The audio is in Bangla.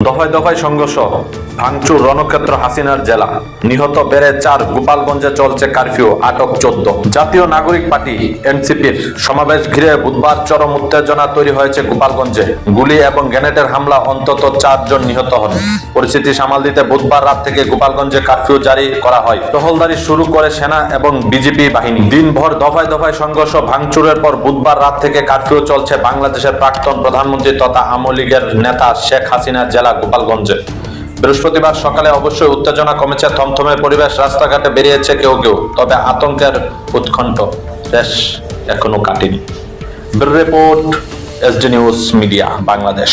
দফায় দফায় সংঘর্ষ, ভাঙচুর রণক্ষেত্র হাসিনার জেলা, নিহত বেড়ে 4, গোপালগঞ্জে চলছে কারফিউ, আটক 14। জাতীয় নাগরিক পার্টি এনসিপির সমাবেশ ঘিরে বুধবার চরম উত্তেজনা তৈরি হয়েছে গোপালগঞ্জে। গুলি এবং গ্রেনেডের হামলা অন্তত 4 জন নিহত হন। পরিস্থিতি সামাল দিতে বুধবার রাত থেকে গোপালগঞ্জে কারফিউ জারি করা হয়। টহলদারি শুরু করে সেনা এবং বিজিবি বাহিনী। দিনভর দফায় দফায় সংঘর্ষ, ভাঙচুরের পর বুধবার রাত থেকে কারফিউ চলছে বাংলাদেশের প্রাক্তন প্রধানমন্ত্রী তথা আওয়ামী লীগের নেতা শেখ হাসিনার জেলা গোপালগঞ্জে। বৃহস্পতিবার সকালে অবশ্যই উত্তেজনা কমেছে, থমথমে পরিবেশ, রাস্তাঘাটে বেরিয়েছে কেউ কেউ, তবে আতঙ্কের উৎকণ্ঠ শেষ এখনো কাটেনি। Bureau report, SD news media, Bangladesh.